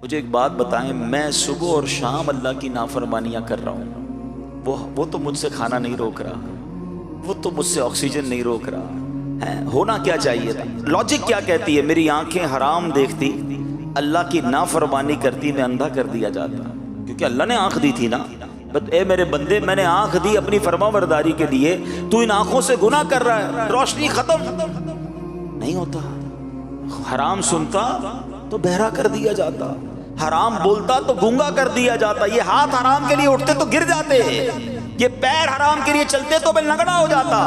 مجھے ایک بات بتائیں، میں صبح اور شام اللہ کی نافرمانیاں کر رہا ہوں، وہ تو مجھ سے کھانا نہیں روک رہا، وہ تو مجھ سے آکسیجن نہیں روک رہا ہے۔ ہونا کیا چاہیے تھا؟ لاجک کیا کہتی ہے؟ میری آنکھیں حرام دیکھتی، اللہ کی نافرمانی کرتی، میں اندھا کر دیا جاتا، کیونکہ اللہ نے آنکھ دی تھی نا۔ اے میرے بندے، میں نے آنکھ دی اپنی فرما برداری کے لیے، تو ان آنکھوں سے گناہ کر رہا ہے، روشنی ختم نہیں ہوتا۔ حرام سنتا تو بہرا کر دیا جاتا، حرام بولتا تو گونگا کر دیا جاتا، یہ ہاتھ حرام کے لیے اٹھتے تو گر جاتے، یہ پیر حرام کے لیے چلتے تو میں لنگڑا ہو جاتا۔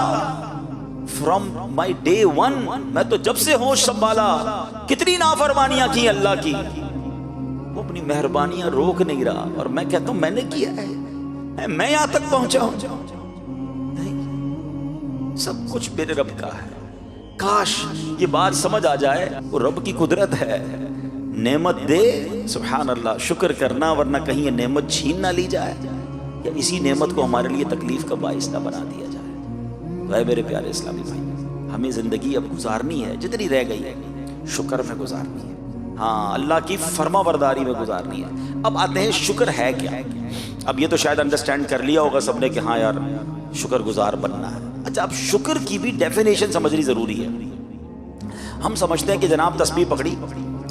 فرام مائی ڈے ون، میں تو جب سے ہوش سنبھالا کتنی نافرمانیاں کی اللہ کی، وہ اپنی مہربانیاں روک نہیں رہا، اور میں کہتا ہوں میں نے کیا ہے، میں یہاں تک پہنچا ہوں؟ نہیں، سب کچھ میرے رب کا ہے۔ کاش یہ بات سمجھ آ جائے، وہ رب کی قدرت ہے، نعمت دے سبحان اللہ شکر کرنا، ورنہ کہیں یہ نعمت چھین نہ لی جائے، یا اسی نعمت کو ہمارے لیے تکلیف کا باعث نہ بنا دیا جائے۔ تو اے میرے پیارے اسلامی بھائی، ہمیں زندگی اب گزارنی ہے، جتنی رہ گئی ہے شکر میں گزارنی ہے، ہاں اللہ کی فرما برداری میں گزارنی ہے۔ اب آتے ہیں شکر ہے کیا؟ اب یہ تو شاید انڈرسٹینڈ کر لیا ہوگا سب نے کہ ہاں یار شکر گزار بننا ہے۔ اچھا، اب شکر کی بھی ڈیفینیشن سمجھنی ضروری ہے۔ ہم سمجھتے ہیں کہ جناب تسبیح پکڑی،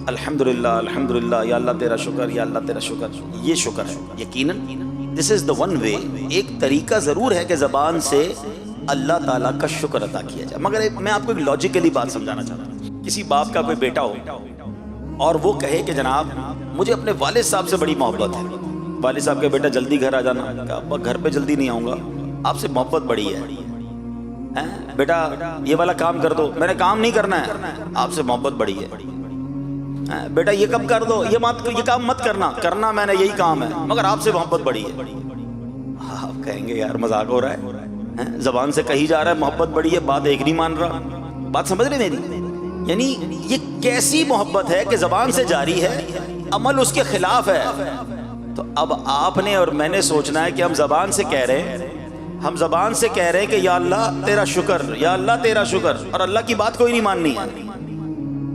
الحمدللہ الحمدللہ، یا اللہ تیرا شکر، یا اللہ تیرا شکر، یہ شکر ہے۔ یقیناً دس از دا ون وے، ایک طریقہ ضرور ہے کہ زبان سے اللہ تعالیٰ کا شکر ادا کیا جائے، مگر میں آپ کو ایک لاجیکلی بات سمجھانا چاہتا ہوں۔ کسی باپ کا کوئی بیٹا ہو اور وہ کہے کہ جناب مجھے اپنے والد صاحب سے بڑی محبت ہے، والد صاحب کے بیٹا جلدی گھر آ جانا، ابا گھر پہ جلدی نہیں آؤں گا، آپ سے محبت بڑی ہے، بیٹا یہ والا کام کر دو، میں نے کام نہیں کرنا ہے، آپ سے محبت بڑی ہے، بیٹا یہ کب کر دو، یہ کام مت کرنا میں نے یہی کام ہے، مگر آپ سے محبت بڑی ہے۔ آپ کہیں گے یار مذاق ہو رہا ہے، زبان سے کہی جا رہا ہے محبت بڑی ہے، بات ایک نہیں مان رہا، بات سمجھ رہے میری؟ یعنی یہ کیسی محبت ہے کہ زبان سے جاری ہے، عمل اس کے خلاف ہے۔ تو اب آپ نے اور میں نے سوچنا ہے کہ ہم زبان سے کہہ رہے ہیں کہ یا اللہ تیرا شکر، یا اللہ تیرا شکر، اور اللہ کی بات کوئی نہیں ماننی ہے۔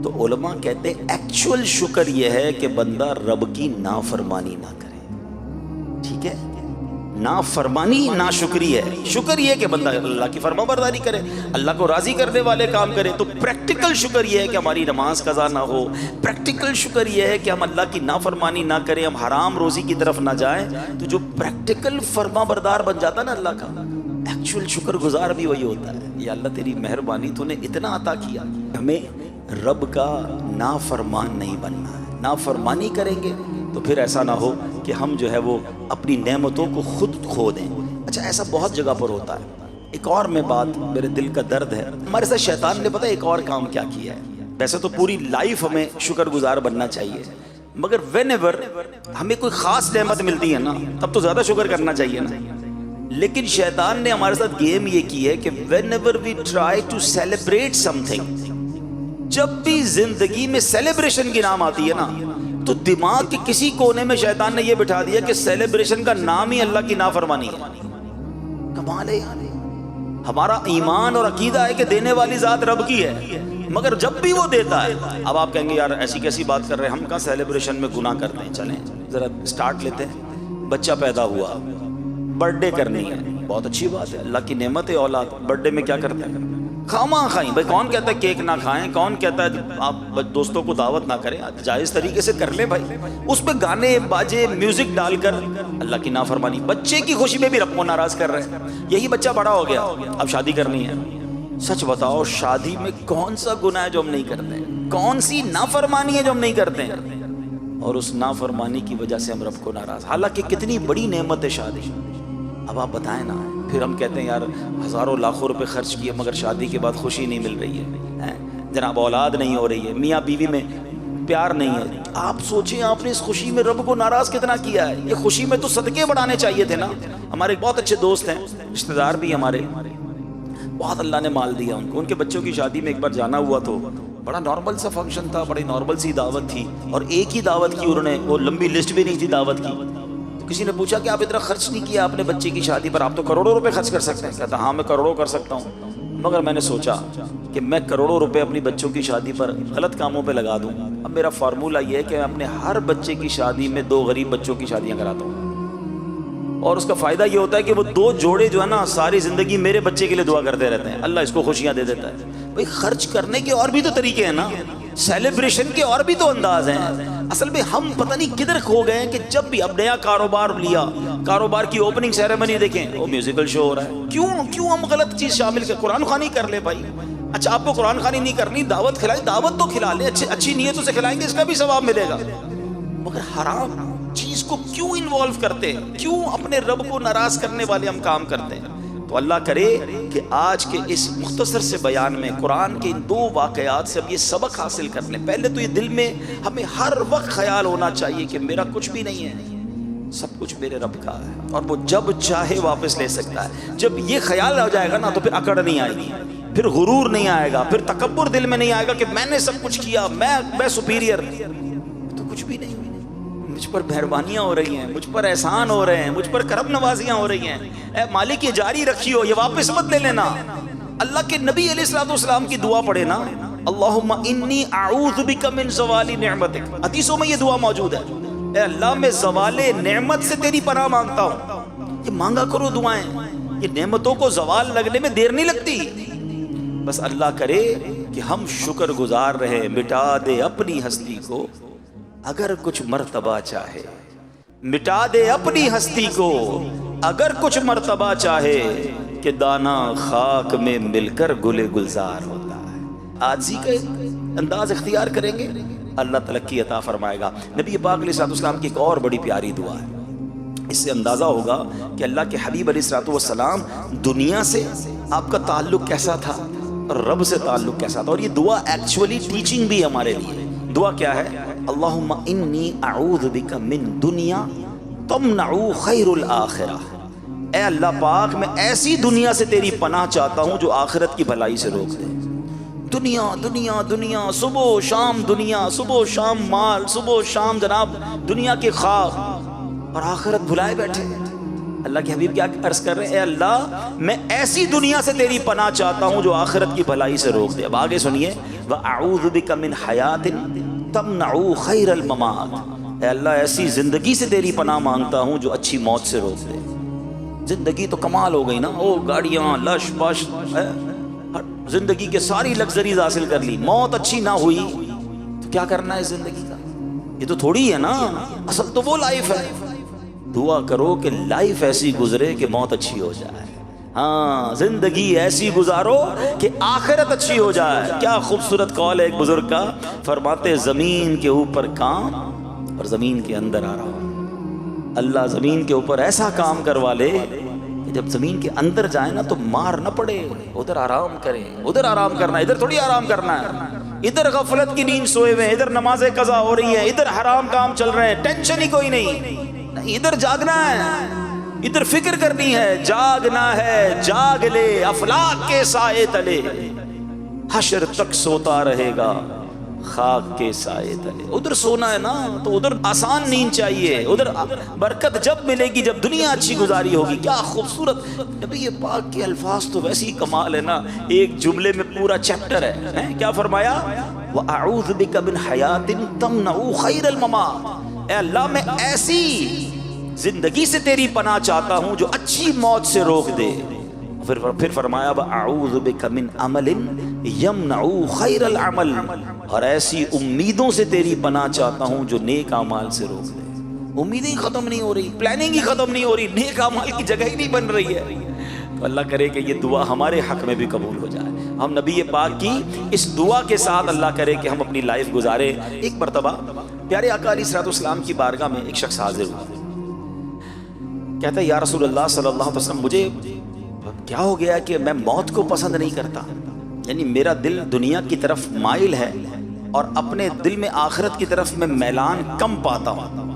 تو علماء کہتے ہیں ایکچول شکر یہ ہے کہ بندہ رب کی نافرمانی نہ کرے، ٹھیک ہے؟ نافرمانی ناشکری ہے، شکر یہ کہ بندہ اللہ کی فرما برداری کرے، اللہ کو راضی کرنے والے کام کرے۔ تو پریکٹیکل شکر یہ ہے کہ ہماری نماز قضا نہ ہو، پریکٹیکل شکر یہ ہے کہ ہم اللہ کی نافرمانی نہ کریں، ہم حرام روزی کی طرف نہ جائیں۔ تو جو پریکٹیکل فرما بردار بن جاتا ہے نا اللہ کا، ایکچول شکر گزار بھی وہی ہوتا ہے، یا اللہ تیری مہربانی، تو نے اتنا عطا کیا۔ ہمیں رب کا نافرمان نہیں بننا ہے، نافرمانی کریں گے تو پھر ایسا نہ ہو کہ ہم جو ہے وہ اپنی نعمتوں کو خود کھو دیں۔ اچھا، ایسا بہت جگہ پر ہوتا ہے۔ ایک اور میں بات، میرے دل کا درد ہے، ہمارے ساتھ شیطان نے پتہ ایک اور کام کیا کیا ہے۔ ویسے تو پوری لائف ہمیں شکر گزار بننا چاہیے، مگر وین ایور ہمیں کوئی خاص نعمت ملتی ہے نا، تب تو زیادہ شکر کرنا چاہیے نا۔ لیکن شیطان نے ہمارے ساتھ گیم یہ کی ہے کہ whenever we try to celebrate something, جب بھی زندگی میں سیلیبریشن کی نام آتی ہے نا، تو دماغ کے کسی کونے میں شیطان نے یہ بٹھا دیا کہ سیلیبریشن کا نام ہی اللہ کی نافرمانی ہے۔ کمال ہے، ہمارا ایمان اور عقیدہ ہے کہ دینے والی ذات رب کی ہے، مگر جب بھی وہ دیتا ہے، اب آپ کہیں گے یار ایسی کیسی بات کر رہے ہیں، ہم کہاں سیلیبریشن میں گناہ کرتے ہیں۔ چلیں ذرا سٹارٹ لیتے ہیں، بچہ پیدا ہوا، برتھ ڈے کرنی ہے، بہت اچھی بات ہے، اللہ کی نعمت ہے اولاد۔ برتھ ڈے میں کیا کرتے ہیں؟ خواہ کھائیں، بھائی کون کہتا ہے کیک نہ کھائیں، کون کہتا ہے آپ دوستوں کو دعوت نہ کریں، جائز طریقے سے کر لیں بھائی، اس پہ گانے باجے میوزک ڈال کر اللہ کی نافرمانی، بچے کی خوشی میں بھی رب کو ناراض کر رہے ہیں۔ یہی بچہ بڑا ہو گیا، اب شادی کرنی ہے، سچ بتاؤ شادی میں کون سا گناہ ہے جو ہم نہیں کرتے ہیں، کون سی نافرمانی ہے جو ہم نہیں کرتے ہیں، اور اس نافرمانی کی وجہ سے ہم رب کو ناراض، حالانکہ کتنی بڑی نعمت ہے شادی۔ اب آپ بتائیں نا، پھر ہم کہتے ہیں یار ہزاروں لاکھوں روپے خرچ کیے مگر شادی کے بعد خوشی نہیں مل رہی ہے، جناب اولاد نہیں ہو رہی ہے، میاں بیوی میں پیار نہیں ہے۔ آپ سوچیں آپ نے اس خوشی میں رب کو ناراض کتنا کیا ہے۔ یہ خوشی میں تو صدقے بڑھانے چاہیے تھے نا۔ ہمارے بہت اچھے دوست ہیں، رشتہ دار بھی ہمارے، بہت اللہ نے مال دیا ان کو، ان کے بچوں کی شادی میں ایک بار جانا ہوا تو بڑا نارمل سا فنکشن تھا، بڑی نارمل سی دعوت تھی، اور ایک ہی دعوت کی انہوں نے، وہ لمبی لسٹ بھی نہیں تھی دعوت کی۔ کسی نے پوچھا کہ آپ اتنا خرچ نہیں کیا اپنے بچے کی شادی پر، آپ تو کروڑوں روپے خرچ کر سکتے ہیں۔ کہتا ہاں میں کروڑوں کر سکتا ہوں، مگر میں نے سوچا کہ میں کروڑوں روپے اپنی بچوں کی شادی پر غلط کاموں پہ لگا دوں. اب میرا فارمولہ یہ ہے کہ میں اپنے ہر بچے کی شادی میں 2 غریب بچوں کی شادیاں کراتا ہوں, اور اس کا فائدہ یہ ہوتا ہے کہ وہ 2 جوڑے جو ہے نا ساری زندگی میرے بچے کے لیے دعا کرتے رہتے ہیں, اللہ اس کو خوشیاں دے دیتا ہے. بھائی خرچ کرنے کے اور بھی تو طریقے ہیں نا, سیلیبریشن کے اور بھی تو انداز ہیں. اصل میں ہم پتہ نہیں کدھر کھو گئے ہیں کہ جب بھی اب نیا کاروبار لیا, کاروبار کی اوپننگ سیریمنی دیکھیں وہ میوزیکل شو ہو رہا ہے. کیوں ہم غلط چیز شامل کر, قرآن خوانی کر لے بھائی. اچھا آپ کو قرآن خوانی نہیں کرنی, دعوت کھلائیں, دعوت تو کھلا لیں, اچھی نیتوں سے کھلائیں گے, اس کا بھی ثواب ملے گا. مگر حرام چیز کو کیوں انوالو کرتے ہیں, کیوں اپنے رب کو ناراض کرنے والے ہم کام کرتے ہیں. تو اللہ کرے کہ آج کے اس مختصر سے بیان میں قرآن کے ان 2 واقعات سے ہم یہ سبق حاصل کر لیں. پہلے تو یہ دل میں ہمیں ہر وقت خیال ہونا چاہیے کہ میرا کچھ بھی نہیں ہے, سب کچھ میرے رب کا ہے, اور وہ جب چاہے واپس لے سکتا ہے. جب یہ خیال آ جائے گا نا تو پھر اکڑ نہیں آئے گی, پھر غرور نہیں آئے گا, پھر تکبر دل میں نہیں آئے گا کہ میں نے سب کچھ کیا, میں سپیریئر. تو کچھ بھی نہیں, مجھ پر مہربانیاں ہو رہی ہیں, مجھ پر احسان ہو رہے ہیں, مجھ پر کرم نوازیاں ہو رہی ہیں. اے مالک یہ جاری رکھی ہو, یہ واپس مت لے لینا. اللہ کے نبی علیہ الصلوۃ والسلام کی دعا پڑھے نا, اللہم انی اعوذ بک من زوال نعمتک. حدیثوں میں یہ دعا موجود ہے, اے اللہ میں زوال نعمت سے تیری پناہ مانگتا ہوں. یہ مانگا کرو دعائیں, یہ نعمتوں کو زوال لگنے میں دیر نہیں لگتی. بس اللہ کرے کہ ہم شکر گزار رہے, مٹا دے اپنی ہستی کو اگر کچھ مرتبہ چاہے, مٹا دے اپنی ہستی کو اگر کچھ مرتبہ چاہے, کہ دانا خاک میں مل کر گل گلزار ہوتا ہے. عاجزی کا انداز اختیار کریں گے, اللہ ترقی عطا فرمائے گا. نبی پاک علیہ الصلوۃ والسلام کی ایک اور بڑی پیاری دعا ہے. اس سے اندازہ ہوگا کہ اللہ کے حبیب علیہ الصلوۃ والسلام دنیا سے آپ کا تعلق کیسا تھا اور رب سے تعلق کیسا تھا. اور یہ دعا ایکچولی ٹیچنگ بھی ہمارے لیے. دعا کیا ہے؟ اللہم انی اعوذ بک من دنیا تمنع خیر الآخرہ. اے اللہ پاک میں ایسی دنیا سے تیری پناہ چاہتا ہوں جو آخرت کی بھلائی سے روک دے. دنیا دنیا دنیا, صبح و شام دنیا, صبح و شام مال, صبح و شام جناب دنیا کے خواب, اور آخرت بھلائے بیٹھے. اللہ کے حبیب کیا عرض کر رہے ہیں؟ اے اللہ میں ایسی دنیا سے تیری پناہ چاہتا ہوں جو آخرت کی بھلائی سے روک دے. اب آگے سنیے, وَأَعُوذُ بِكَ مِنْ حَيَاةٍ تَمْنَعُ خَيْرَ الْمَمَاتِ. اے اللہ ایسی زندگی سے تیری پناہ مانگتا ہوں جو اچھی موت سے روک دے. زندگی تو کمال ہو گئی نا, او گاڑیاں لش بش, زندگی کے ساری لگزریز حاصل کر لی, موت اچھی نہ ہوئی تو کیا کرنا ہے زندگی کا؟ یہ تو تھوڑی ہے نا, اصل تو وہ لائف ہے. دعا کرو کہ لائف ایسی گزرے کہ موت اچھی ہو جائے. ہاں زندگی ایسی گزارو کہ آخرت اچھی ہو جائے. کیا خوبصورت قول ہے ایک بزرگ کا, فرماتے زمین کے اوپر کام اور زمین کے اندر آرام. اللہ زمین کے اوپر ایسا کام کروا لے کہ جب زمین کے اندر جائے نا تو مار نہ پڑے, ادھر آرام کرے. ادھر آرام کرنا, ادھر تھوڑی آرام کرنا ہے. ادھر غفلت کی نیند سوئے ہوئے, ادھر نمازیں قضا ہو رہی ہیں, ادھر حرام کام چل رہے ہیں, ٹینشن ہی کوئی نہیں. ادھر جاگنا ہے, ادھر فکر کرنی ہے, جاگنا ہے, جاگ لے افلاک کے سائے تلے, حشر تک سوتا رہے گا خاک کے سائے تلے. ادھر سونا ہے نا تو ادھر آسان نیند چاہیے, ادھر برکت جب ملے گی جب دنیا اچھی گزاری ہوگی. کیا خوبصورت نبی پاک کے الفاظ تو ویسے ہی کمال ہے نا, ایک جملے میں پورا چیپٹر ہے. کیا فرمایا؟ وَأَعُوذُ بِكَ مِنْ حَيَاةٍ تَمْنَعُ خَيْرَ الْمَمَاتِ. اے اللہ میں ایسی زندگی سے تیری پناہ چاہتا ہوں جو اچھی موت سے روک دے. پھر فرمایا وَأَعُوذُ بِكَ مِنْ عَمَلٍ يَمْنَعُ خَيْرَ الْعَمَلِ. اور ایسی امیدوں سے تیری پناہ چاہتا ہوں جو نیک اعمال سے روک دے. امیدیں ختم نہیں ہو رہی, پلاننگ ہی ختم نہیں ہو رہی, نیک اعمال کی جگہ ہی نہیں بن رہی ہے. تو اللہ کرے کہ یہ دعا ہمارے حق میں بھی قبول ہو جائے. ہم نبی پاک کی اس دعا کے ساتھ اللہ کرے کہ ہم اپنی لائف گزارے. ایک مرتبہ پیارے آقا علیہ الصلوۃ والسلام کی بارگاہ میں ایک شخص حاضر ہوا, کہتا ہے یا رسول اللہ صلی اللہ علیہ وسلم مجھے کیا ہو گیا کہ میں موت کو پسند نہیں کرتا. یعنی میرا دل دنیا کی طرف مائل ہے اور اپنے دل میں آخرت کی طرف میں میلان کم پاتا ہوں,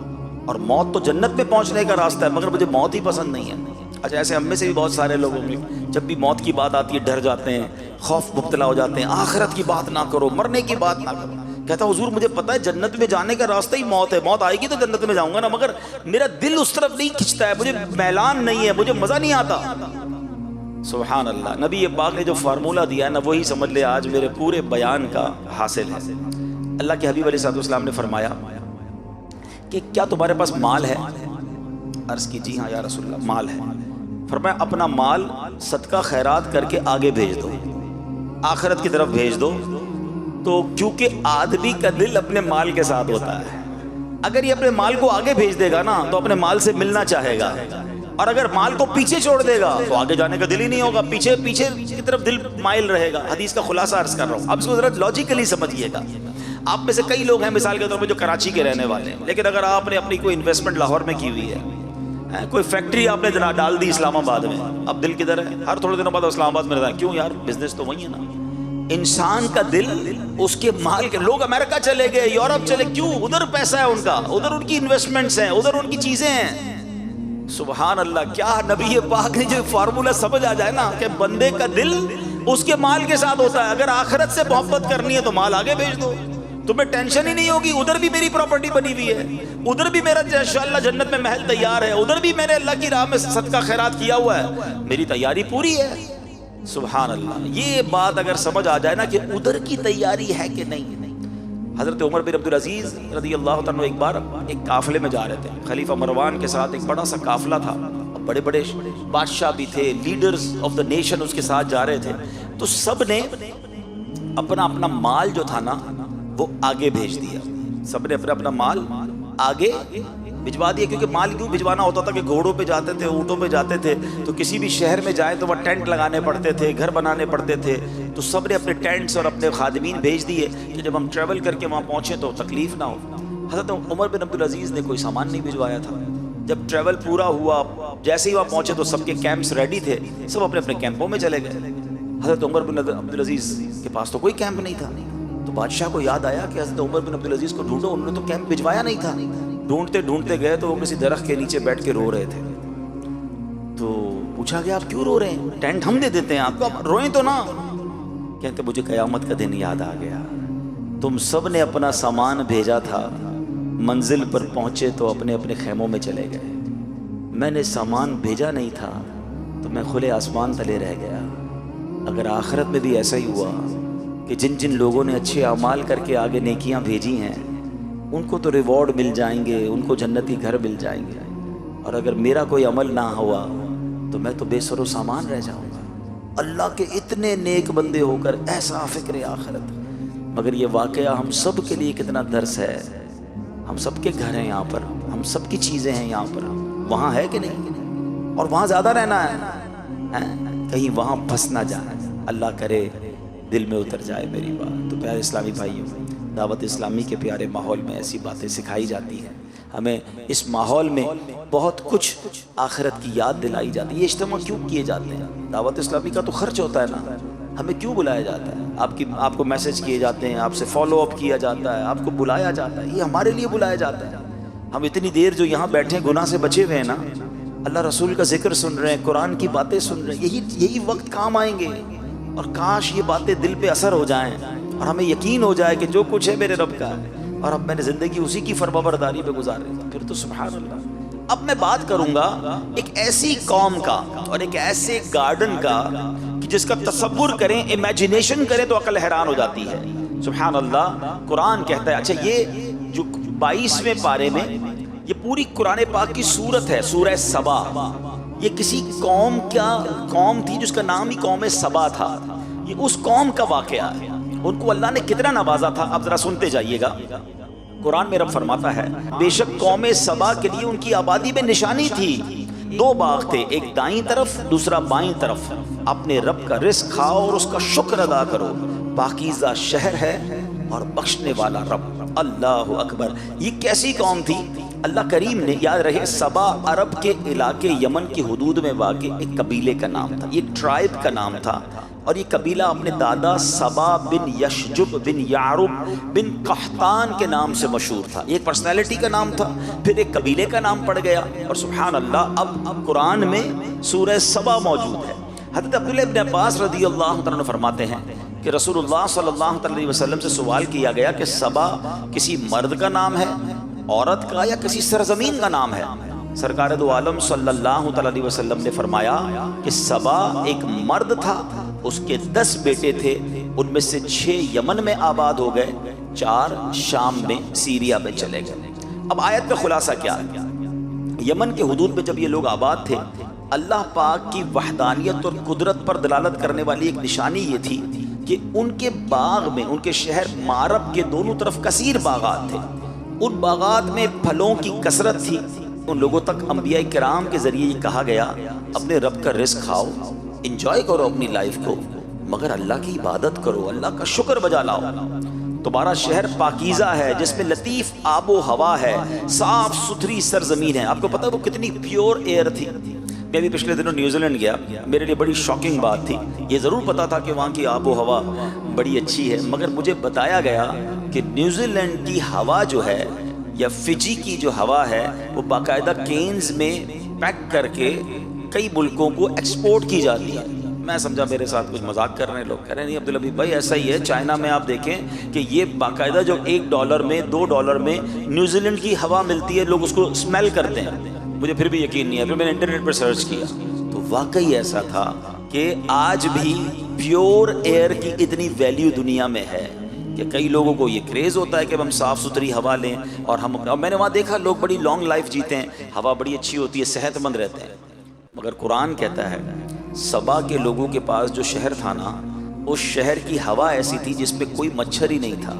اور موت تو جنت میں پہنچنے کا راستہ ہے مگر مجھے موت ہی پسند نہیں ہے. اچھا ایسے ہم میں سے بھی بہت سارے لوگ ہوں گے جب بھی موت کی بات آتی ہے ڈر جاتے ہیں, خوف مبتلا ہو جاتے ہیں, آخرت کی بات نہ کرو, مرنے کی بات نہ کرو. کہتا حضور مجھے پتا ہے جنت میں جانے کا راستہ ہی موت ہے, موت آئے گی تو جنت میں جاؤں گا نا, مگر میرا دل اس طرف نہیں کھنچتا ہے, مجھے میلان نہیں ہے, مجھے مزہ نہیں آتا. سبحان اللہ. نبی پاک نے جو فارمولہ دیا ہے نا وہی سمجھ لے آج میرے پورے بیان کا حاصل ہے. اللہ کے حبیب علیہ الصلوۃ والسلام نے فرمایا کہ کیا تمہارے پاس مال ہے؟ عرض کی جی ہاں یا رسول اللہ مال ہے. فرمایا اپنا مال صدقہ خیرات کر کے آگے بھیج دو، آخرت کی طرف بھیج دو. تو کیونکہ آدمی کا دل اپنے مال کے ساتھ ہوتا ہے، اگر یہ اپنے مال کو آگے بھیج دے گا نا تو اپنے مال سے ملنا چاہے گا، اور اگر مال کو پیچھے چھوڑ دے گا تو آگے جانے کا دل ہی نہیں ہوگا، پیچھے کی طرف دل مائل رہے گا. حدیث کا خلاصہ عرض کر رہا ہوں، اب اس کو ذرا لاجیکلی سمجھیے گا. آپ میں سے کئی لوگ ہیں مثال کے طور پہ جو کراچی کے رہنے والے ہیں، لیکن اگر آپ نے اپنی کوئی انویسٹمنٹ لاہور میں کی ہوئی ہے، کوئی فیکٹری آپ نے ڈال دی اسلام آباد میں، اب دل کدھر ہے؟ ہر تھوڑے دنوں بعد اسلام آباد میں رہتا ہے. کیوں یار؟ بزنس تو وہی ہے نا. انسان کا دل اس کے مال کے، لوگ امریکہ چلے گئے، یورپ چلے، کیوں؟ ادھر پیسہ ہے ان کا، ادھر ان کی انویسٹمنٹس ہیں، ادھر ان کی چیزیں ہیں. سبحان اللہ. کیا نبی پاک نے جو فارمولہ سمجھ آ جائے نا کہ بندے کا دل اس کے مال کے ساتھ ہوتا ہے. اگر آخرت سے محبت کرنی ہے تو مال آگے بھیج دو، تمہیں ٹینشن ہی نہیں ہوگی. ادھر بھی میری پراپرٹی بنی ہوئی ہے، ادھر بھی میرا انشاءاللہ جنت میں محل تیار ہے، ادھر بھی میں نے اللہ کی راہ میں صدقہ خیرات کیا ہوا ہے، میری تیاری پوری ہے. سبحان اللہ. یہ بات اگر سمجھ آ جائے نا کہ ادھر کی تیاری ہے کہ نہیں. حضرت عمر بن عبدالعزیز رضی اللہ تعالیٰ ایک بار ایک قافلے میں جا رہے تھے، خلیفہ مروان کے ساتھ ایک بڑا سا قافلہ تھا، بڑے بڑے بادشاہ بھی تھے، لیڈرز آف دا نیشن اس کے ساتھ جا رہے تھے. تو سب نے اپنا اپنا مال جو تھا نا وہ آگے بھیج دیا. سب نے اپنا اپنا مال آگے بھجوا دیا. کیونکہ مال کیوں بھجوانا ہوتا تھا کہ گھوڑوں پہ جاتے تھے، اونٹوں پہ جاتے تھے، تو کسی بھی شہر میں جائیں تو وہ ٹینٹ لگانے پڑتے تھے، گھر بنانے پڑتے تھے. تو سب نے اپنے ٹینٹس اور اپنے خادمین بھیج دیے کہ جب ہم ٹریول کر کے وہاں پہنچیں تو تکلیف نہ ہو. حضرت عمر بن عبدالعزیز نے کوئی سامان نہیں بھجوایا تھا. جب ٹریول پورا ہوا، جیسے ہی وہاں پہنچے تو سب کے کیمپس ریڈی تھے، سب اپنے اپنے کیمپوں میں چلے گئے. حضرت عمر بن عبدالعزیز کے پاس تو کوئی کیمپ نہیں تھا. تو بادشاہ کو یاد آیا کہ حضرت عمر بن عبدالعزیز کو ڈھونڈو، انہوں نے تو کیمپ بھجوایا نہیں تھا. ڈھونڈتے ڈھونڈتے گئے تو وہ کسی درخت کے نیچے بیٹھ کے رو رہے تھے. تو پوچھا کہ آپ کیوں رو رہے ہیں؟ ٹینٹ ہم دے دیتے ہیں آپ کو، آپ روئیں تو نہ. کہتے مجھے قیامت کا دن یاد آ گیا، تم سب نے اپنا سامان بھیجا تھا، منزل پر پہنچے تو اپنے اپنے خیموں میں چلے گئے. میں نے سامان بھیجا نہیں تھا تو میں کھلے آسمان تلے رہ گیا. اگر آخرت میں بھی ایسا ہی ہوا کہ جن جن لوگوں نے اچھے اعمال کر کے آگے نیکیاں بھیجی ہیں ان کو تو ریوارڈ مل جائیں گے، ان کو جنتی گھر مل جائیں گے، اور اگر میرا کوئی عمل نہ ہوا تو میں تو بے سر و سامان رہ جاؤں گا. اللہ کے اتنے نیک بندے ہو کر ایسا فکر آخرت. مگر یہ واقعہ ہم سب کے لیے کتنا درس ہے. ہم سب کے گھر ہیں یہاں پر، ہم سب کی چیزیں ہیں یہاں پر، وہاں ہے کہ نہیں؟ اور وہاں زیادہ رہنا ہے، کہیں وہاں پھنس نہ جائے. اللہ کرے دل میں اتر جائے میری بات. تو پیارے اسلامی بھائیوں، دعوت اسلامی کے پیارے ماحول میں ایسی باتیں سکھائی جاتی ہیں. ہمیں اس ماحول میں بہت کچھ آخرت کی یاد دلائی جاتی ہے. یہ اجتماع کیوں کیے جاتے ہیں؟ دعوت اسلامی کا تو خرچ ہوتا ہے نا. ہمیں کیوں بلایا جاتا ہے؟ آپ کو میسج کیے جاتے ہیں، آپ سے فالو اپ کیا جاتا ہے، آپ کو بلایا جاتا ہے. یہ ہمارے لیے بلایا جاتا ہے. ہم اتنی دیر جو یہاں بیٹھے گناہ سے بچے ہوئے ہیں نا، اللہ رسول کا ذکر سن رہے ہیں، قرآن کی باتیں سن رہے ہیں، یہی وقت کام آئیں گے. اور کاش یہ باتیں دل پہ اثر ہو جائیں اور ہمیں یقین ہو جائے کہ جو کچھ ہے میرے رب کا ہے اور اب میں نے زندگی اسی کی فرمانبرداری پہ گزاری. پھر تو سبحان اللہ. اب میں بات کروں گا ایک ایسی قوم کا اور ایک ایسے گارڈن کا کہ جس کا تصور کریں، امیجنیشن کریں تو عقل حیران ہو جاتی ہے. سبحان اللہ. قرآن کہتا ہے، اچھا یہ جو 22ویں پارے میں یہ پوری قرآن پاک کی سورت ہے، سورہ سبا. یہ کسی قوم تھی جس کا نام ہی قوم سبا تھا. یہ اس قوم کا واقعہ ہے. ان کو اللہ نے کتنا نوازا تھا، اب ذرا سنتے جائیے گا. قرآن میں رب فرماتا ہے، بے شک قوم سبا کے لیے ان کی آبادی میں نشانی تھی. 2 باغ تھے، ایک دائیں طرف دوسرا بائیں طرف. اپنے رب کا رزق کھاؤ اور اس کا شکر ادا کرو. پاکیزہ شہر ہے اور بخشنے والا رب. اللہ اکبر. یہ کیسی قوم تھی؟ اللہ کریم نے، یاد رہے، سبا عرب کے علاقے یمن کی حدود میں واقع ایک قبیلے کا نام تھا. یہ ٹرائب کا نام تھا اور یہ قبیلہ اپنے دادا سبا بن یشجب بن یعرب بن قحطان کے نام سے مشہور تھا. ایک پرسنالٹی کا نام تھا، پھر ایک قبیلے کا نام پڑ گیا. اور سبحان اللہ، اب قرآن میں سورہ سبا موجود ہے. حضرت عبداللہ ابن عباس رضی اللہ عنہ فرماتے ہیں کہ رسول اللہ صلی اللہ علیہ وسلم سے سوال کیا گیا کہ سبا کسی مرد کا نام ہے، عورت کا، یا کسی سرزمین کا نام ہے؟ سرکار دو عالم صلی اللہ علیہ وسلم نے فرمایا کہ سبا ایک مرد تھا، اس کے 10 بیٹے تھے، ان میں سے 6 یمن میں آباد ہو گئے، 4 شام میں سیریا میں چلے گئے۔ اب آیت کا خلاصہ کیا ہے؟ یمن کے حدود میں جب یہ لوگ آباد تھے، اللہ پاک کی وحدانیت اور قدرت پر دلالت کرنے والی ایک نشانی یہ تھی کہ ان کے باغ میں، ان کے شہر معرب کے دونوں طرف کثیر باغات تھے، ان باغات میں پھلوں کی کثرت تھی۔ ان لوگوں تک انبیاء کرام کے ذریعے یہ کہا گیا اپنے رب کا رزق کھاؤ، انجوائے کرو اپنی لائف کو، مگر اللہ کی عبادت کرو، اللہ کا شکر بجا لاؤ۔ تمہارا شہر پاکیزہ ہے، جس میں لطیف آب و ہوا ہے، صاف ستھری سرزمین ہے۔ آپ کو پتا ہے وہ کتنی پیور ایئر تھی؟ میں بھی پچھلے دنوں نیوزی لینڈ گیا، میرے لیے بڑی شاکنگ بات تھی۔ یہ ضرور پتا تھا کہ وہاں کی آب و ہوا بڑی اچھی ہے، مگر مجھے بتایا گیا کہ نیوزی لینڈ کی ہوا جو ہے یا فجی کی جو ہوا ہے وہ باقاعدہ کینز میں پیک کر کے کئی ملکوں کو ایکسپورٹ کی جاتی ہے۔ میں سمجھا میرے ساتھ کچھ مذاق کر رہے ہیں، لوگ کہہ رہے ہیں نہیں عبداللہ بھائی ایسا ہی ہے، چائنا میں آپ دیکھیں کہ یہ باقاعدہ جو $1 میں $2 میں نیوزی لینڈ کی ہوا ملتی ہے، لوگ اس کو اسمیل کرتے ہیں۔ مجھے پھر بھی یقین نہیں ہے، پھر میں نے انٹرنیٹ پر سرچ کیا تو واقعی ایسا تھا کہ آج بھی پیور ایئر کی اتنی ویلیو دنیا میں ہے کہ کئی لوگوں کو یہ کریز ہوتا ہے کہ ہم صاف ستھری ہوا لیں، اور میں نے وہاں دیکھا لوگ بڑی لانگ لائف جیتے ہیں، ہوا بڑی اچھی ہوتی ہے، صحت مند رہتے ہیں۔ مگر قرآن کہتا ہے سبا کے لوگوں کے پاس جو شہر تھا نا، اس شہر کی ہوا ایسی تھی جس پہ کوئی مچھر ہی نہیں تھا،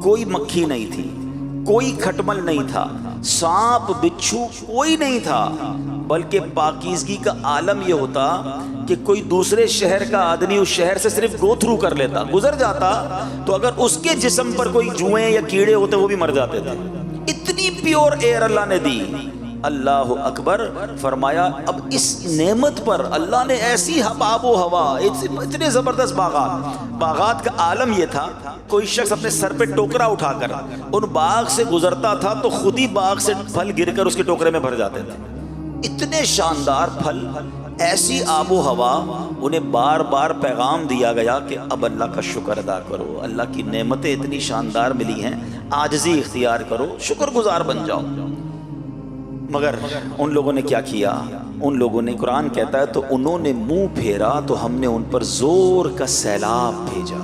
کوئی مکھی نہیں تھی، کوئی کھٹمل نہیں تھا، سانپ بچھو کوئی نہیں تھا، بلکہ پاکیزگی کا عالم یہ ہوتا کہ کوئی دوسرے شہر کا آدمی اس شہر سے صرف گو تھرو کر لیتا، گزر جاتا، تو اگر اس کے جسم پر کوئی جوئیں یا کیڑے ہوتے وہ بھی مر جاتے تھے۔ اتنی پیور ایئر اللہ نے دی۔ اللہ اکبر، فرمایا اب اس نعمت پر اللہ نے ایسی آب و ہوا، اتنے زبردست باغات کا عالم یہ تھا، کوئی شخص اپنے سر پہ ٹوکرا اٹھا کر ان باغ سے گزرتا تھا تو خود ہی باغ سے پھل گر کر اس کے ٹوکرے میں بھر جاتے تھے۔ اتنے شاندار پھل، ایسی آب و ہوا، انہیں بار بار پیغام دیا گیا کہ اب اللہ کا شکر ادا کرو، اللہ کی نعمتیں اتنی شاندار ملی ہیں، عاجزی اختیار کرو، شکر گزار بن جاؤ۔ مگر ان لوگوں نے کیا کیا؟ ان لوگوں نے، قرآن کہتا ہے، تو انہوں نے منہ پھیرا تو ہم نے ان پر زور کا سیلاب بھیجا۔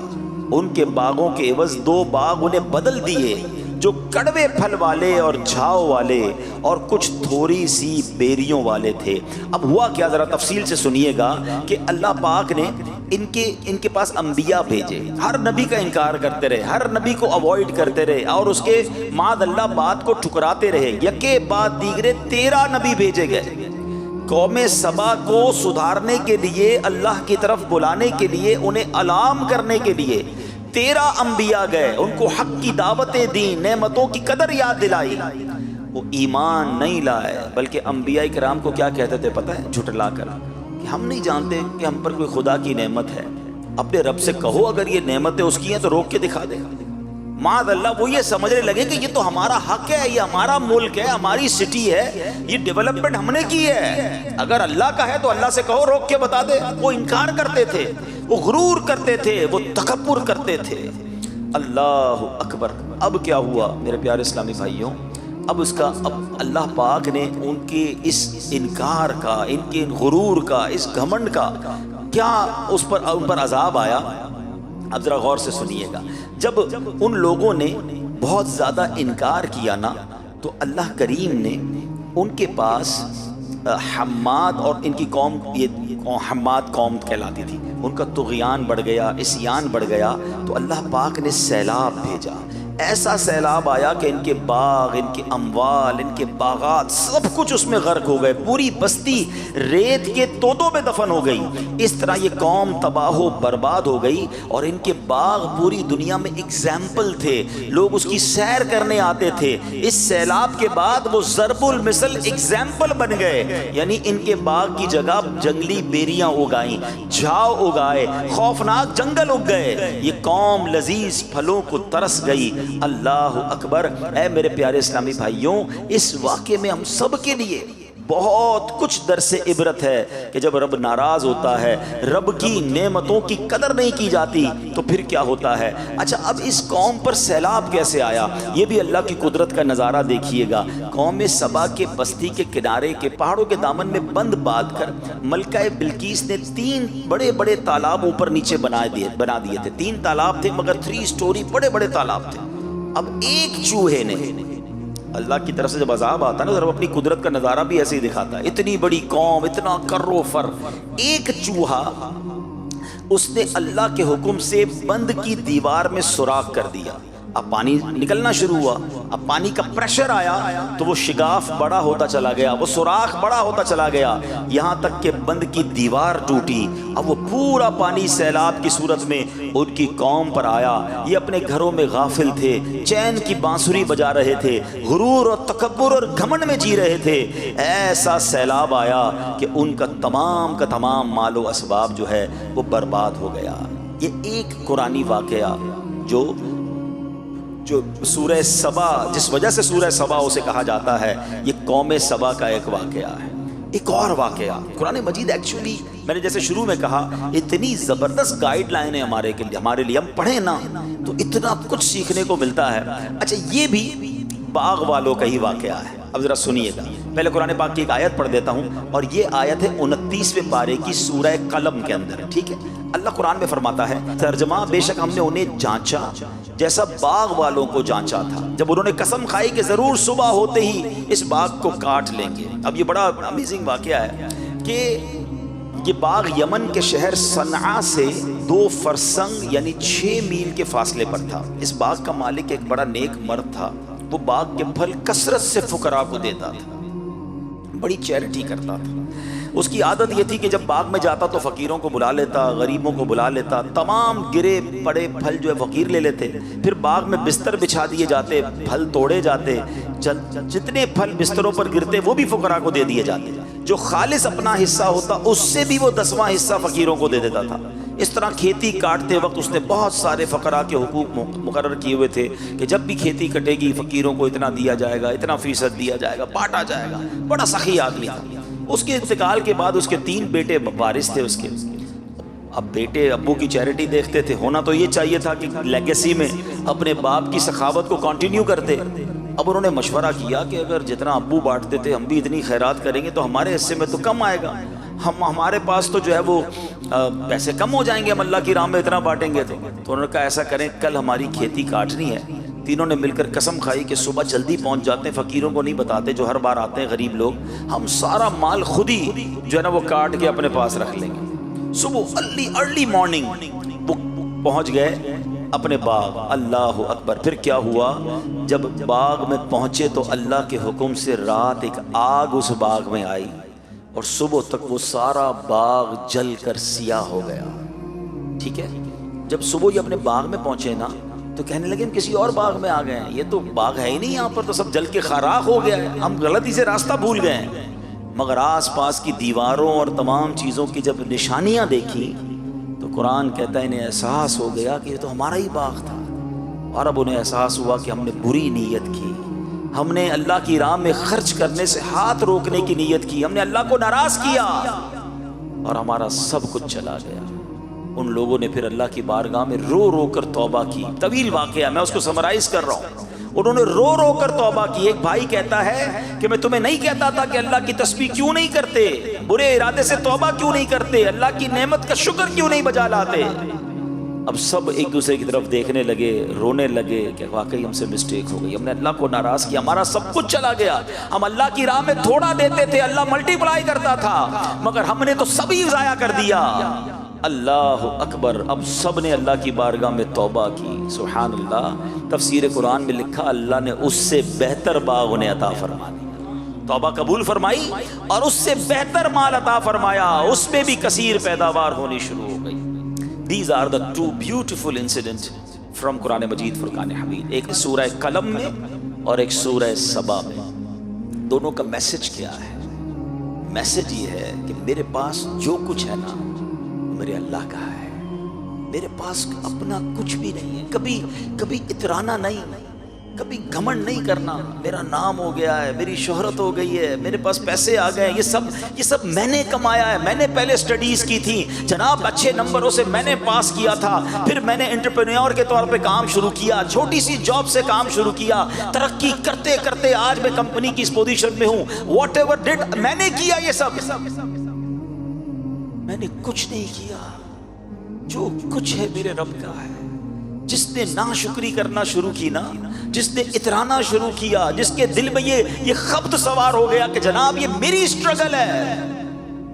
ان کے باغوں کے عوض 2 باغ انہیں بدل دیے، جو کڑوے پھل والے اور جھاؤ والے اور کچھ تھوڑی سی بیریوں والے تھے۔ اب ہوا کیا، ذرا تفصیل سے سنیے گا کہ اللہ پاک نے ان کے پاس انبیاء بھیجے، ہر نبی کا انکار کرتے رہے، ہر نبی کو اوائڈ کرتے رہے، اور اس کے معاذ اللہ بات کو ٹھکراتے رہے۔ یکے بعد دیگرے 13 نبی بھیجے گئے قوم سبا کو سدھارنے کے لیے، اللہ کی طرف بلانے کے لیے، انہیں الارم کرنے کے لیے 13 انبیاء گئے، ان کو حق کی دعوتیں دیں، نعمتوں کی قدر یاد دلائی۔ وہ ایمان نہیں لائے، بلکہ انبیاء کرام کو کیا کہتے تھے پتہ ہے؟ جھٹلا کر کہ ہم نہیں جانتے کہ ہم پر کوئی خدا کی نعمت ہے، اپنے رب سے کہو اگر یہ نعمتیں اس کی ہیں تو روک کے دکھا دے۔ معاذ اللہ وہ یہ سمجھنے لگے کہ یہ تو ہمارا حق ہے، یہ ہمارا ملک ہے، ہماری سٹی ہے، یہ ڈیولپمنٹ ہم نے کی ہے، اگر اللہ کا ہے تو اللہ سے کہو روک کے بتا دے۔ وہ انکار کرتے تھے، وہ غرور کرتے تھے، وہ تکبر کرتے تھے۔ اللہ اکبر۔ اب کیا ہوا میرے پیارے اسلامی بھائیوں؟ اب اللہ پاک نے ان کے اس انکار کا، ان کے غرور کا، اس گھمنڈ کا کیا ان پر عذاب آیا۔ اب ذرا غور سے سنیے گا، جب ان لوگوں نے بہت زیادہ انکار کیا نا، تو اللہ کریم نے ان کے پاس حماد، اور ان کی قوم یہ حماد قوم کہلاتی تھی، ان کا طغیان بڑھ گیا، عصیان بڑھ گیا، تو اللہ پاک نے سیلاب بھیجا۔ ایسا سیلاب آیا کہ ان کے باغ، ان کے اموال، ان کے باغات سب کچھ اس میں غرق ہو گئے، پوری بستی ریت کے تودوں میں دفن ہو گئی۔ اس طرح یہ قوم تباہ و برباد ہو گئی، اور ان کے باغ پوری دنیا میں ایگزامپل تھے، لوگ اس کی سیر کرنے آتے تھے۔ اس سیلاب کے بعد وہ ضرب المثل ایگزامپل بن گئے، یعنی ان کے باغ کی جگہ جنگلی بیریاں اگائیں، جھاؤ اگائے، خوفناک جنگل اگ گئے، یہ قوم لذیذ پھلوں کو ترس گئی۔ اللہ اکبر۔ اے میرے پیارے اسلامی بھائیوں، اس واقعے میں ہم سب کے لیے بہت کچھ درس عبرت ہے کہ جب رب ناراض ہوتا ہے، رب کی نعمتوں کی قدر نہیں کی جاتی تو پھر کیا ہوتا ہے۔ اچھا اب اس قوم پر سیلاب کیسے آیا، یہ بھی اللہ کی قدرت کا نظارہ دیکھیے گا۔ قوم سبا کے بستی کے کنارے کے پہاڑوں کے دامن میں بند باندھ کر ملکہ بلقیس نے 3 بڑے بڑے تالاب اوپر نیچے بنا دیے تھے۔ 3 تالاب تھے مگر 3 سٹوری بڑے بڑے تالاب تھے۔ اب ایک چوہے نے، اللہ کی طرف سے جب عذاب آتا ہے نا تو رب اپنی قدرت کا نظارہ بھی ایسے ہی دکھاتا ہے۔ اتنی بڑی قوم، اتنا کر و فر، ایک چوہا اس نے اللہ کے حکم سے بند کی دیوار میں سوراخ کر دیا۔ اب پانی نکلنا شروع ہوا، اب پانی کا پریشر آیا تو وہ شگاف بڑا ہوتا چلا گیا، وہ سوراخ بڑا ہوتا چلا گیا، یہاں تک کہ بند کی دیوار ٹوٹی۔ اب وہ پورا پانی سیلاب کی صورت میں ان کی قوم پر آیا۔ یہ اپنے گھروں میں غافل تھے، چین کی بانسری بجا رہے تھے، غرور اور تکبر اور گھمنڈ میں جی رہے تھے۔ ایسا سیلاب آیا کہ ان کا تمام مال و اسباب جو ہے وہ برباد ہو گیا۔ یہ ایک قرآنی واقعہ جو سورہ سبا، جس وجہ سے سورہ سبا اسے کہا جاتا ہے، یہ قوم سبا کا ایک واقعہ ہے۔ ایک اور واقعہ قرآن مجید، ایکچولی میں نے جیسے شروع میں کہا، اتنی زبردست گائیڈ لائن ہے ہمارے لیے، ہم پڑھیں نا تو اتنا کچھ سیکھنے کو ملتا ہے۔ اچھا یہ بھی باغ والوں کا ہی واقعہ ہے۔ اب ذرا سنیے گا، پہلے قرآن پاک کی ایک آیت پڑھ دیتا ہوں، اور یہ آیت ہے 29ویں پارے کی سورہ قلم کے اندر، ٹھیک ہے۔ اللہ قرآن میں فرماتا ہے، ترجمہ، بے شک ہم نے انہیں جانچا جیسا باغ والوں کو جانچا تھا، جب انہوں نے قسم کھائی کہ ضرور صبح ہوتے ہی اس باغ کو کاٹ لیں گے۔ اب یہ بڑا امیزنگ واقعہ ہے کہ یہ باغ یمن کے شہر صنعاء سے 2 فرسنگ یعنی 6 میل کے فاصلے پر تھا۔ اس باغ کا مالک ایک بڑا نیک مرد تھا، وہ باغ کے پھل کثرت سے فقراء کو دیتا تھا، بڑی چیریٹی کرتا تھا۔ اس کی عادت یہ تھی کہ جب باغ میں جاتا تو فقیروں کو بلا لیتا، غریبوں کو بلا لیتا، تمام گرے پڑے پھل جو ہے فقیر لے لیتے، پھر باغ میں بستر بچھا دیے جاتے، پھل توڑے جاتے، جتنے پھل بستروں پر گرتے وہ بھی فقراء کو دے دیے جاتے، جو خالص اپنا حصہ ہوتا اس سے بھی وہ 10واں حصہ فقیروں کو دے دیتا تھا۔ اس طرح کھیتی کاٹتے وقت اس نے بہت سارے فقراء کے حقوق مقرر کیے ہوئے تھے کہ جب بھی کھیتی کٹے گی فقیروں کو اتنا دیا جائے گا، اتنا فیصد دیا جائے گا، بانٹا جائے گا۔ بڑا سخی آدمی تھا۔ اس کے انتقال کے بعد اس کے 3 بیٹے وارث تھے اس کے۔ اب بیٹے ابو کی چیریٹی دیکھتے تھے، ہونا تو یہ چاہیے تھا کہ لیگیسی میں اپنے باپ کی سخاوت کو کنٹینیو کرتے۔ اب انہوں نے مشورہ کیا کہ اگر جتنا ابو بانٹتے تھے ہم بھی اتنی خیرات کریں گے تو ہمارے حصے میں تو کم آئے گا، ہمارے پاس تو جو ہے وہ پیسے کم ہو جائیں گے، ہم اللہ کی راہ میں اتنا بانٹیں گے تو انہوں نے کہا ایسا کریں، کل ہماری کھیتی کاٹنی ہے۔ تینوں نے مل کر قسم کھائی کہ صبح جلدی پہنچ جاتے ہیں، فقیروں کو نہیں بتاتے جو ہر بار آتے ہیں غریب لوگ، ہم سارا مال خود ہی جو ہے نا وہ کاٹ کے اپنے پاس رکھ لیں گے۔ صبح ارلی مارننگ وہ پہنچ گئے اپنے باغ۔ اللہ اکبر! پھر کیا ہوا، جب باغ میں پہنچے تو اللہ کے حکم سے رات ایک آگ اس باغ میں آئی اور صبح تک وہ سارا باغ جل کر سیاہ ہو گیا، ٹھیک ہے۔ جب صبح یہ اپنے باغ میں پہنچے نا تو کہنے لگے ہم کسی اور باغ میں آ گئے ہیں، یہ تو باغ ہے ہی نہیں، یہاں پر تو سب جل کے خاراخ ہو گیا ہے، ہم غلطی سے راستہ بھول گئے ہیں۔ مگر آس پاس کی دیواروں اور تمام چیزوں کی جب نشانیاں دیکھی تو قرآن کہتا ہے انہیں احساس ہو گیا کہ یہ تو ہمارا ہی باغ تھا، اور اب انہیں احساس ہوا کہ ہم نے بری نیت کی، ہم نے اللہ کی راہ میں خرچ کرنے سے ہاتھ روکنے کی نیت کی، ہم نے اللہ کو ناراض کیا اور ہمارا سب کچھ چلا گیا۔ ان لوگوں نے پھر اللہ کی بارگاہ میں رو رو کر توبہ کی۔ طویل واقعہ، میں اس کو سمرائز کر رہا ہوں۔ انہوں نے رو رو کر توبہ کی۔ ایک بھائی کہتا ہے کہ میں تمہیں نہیں کہتا تھا کہ اللہ کی تسبیح کیوں نہیں کرتے، برے ارادے سے توبہ کیوں نہیں کرتے، اللہ کی نعمت کا شکر کیوں نہیں بجا لاتے۔ اب سب ایک دوسرے کی طرف دیکھنے لگے، رونے لگے کہ واقعی ہم سے مسٹیک ہو گئی، ہم نے اللہ کو ناراض کیا، ہمارا سب کچھ چلا گیا۔ ہم اللہ کی راہ میں تھوڑا دیتے تھے، اللہ ملٹی پلائی کرتا تھا، مگر ہم نے تو سبھی ضائع کر دیا۔ اللہ اکبر! اب سب نے اللہ کی بارگاہ میں توبہ کی۔ سبحان اللہ! تفسیر قرآن میں لکھا اللہ نے اس سے بہتر باغ انہیں عطا فرما دیا، توبہ قبول فرمائی اور اس سے بہتر مال عطا فرمایا، اس میں بھی کثیر پیداوار ہونی شروع ہو گئی۔ These are the two beautiful incidents from قرآن مجید فرقان حمید، ایک سورہ قلم میں اور ایک سورہ سبا میں۔ دونوں کا میسج کیا ہے؟ میسج یہ ہے کہ میرے پاس جو کچھ ہے نا میرے اللہ کا ہے، میرے پاس اپنا کچھ بھی نہیں ہے۔ کبھی اترانا نہیں، کبھی گھمنڈ نہیں کرنا، میرا نام ہو گیا ہے، میری شہرت ہو گئی ہے، میرے پاس پیسے آ گئے، یہ سب میں نے کمایا ہے، میں نے پہلے سٹڈیز کی تھی جناب، اچھے نمبروں سے میں نے پاس کیا تھا، پھر میں نے انٹرپرینیور کے طور پہ کام شروع کیا، چھوٹی سی جاب سے کام شروع کیا، ترقی کرتے کرتے آج میں کمپنی کی اس پوزیشن میں ہوں، واٹ ایور ڈڈ، میں نے کیا یہ سب، میں نے کچھ نہیں کیا، جو کچھ ہے میرے رب کا ہے۔ جس نے ناشکری کرنا شروع کی نا، جس نے اترانا شروع کیا، جس کے دل میں یہ خبط سوار ہو گیا کہ جناب یہ میری اسٹرگل ہے،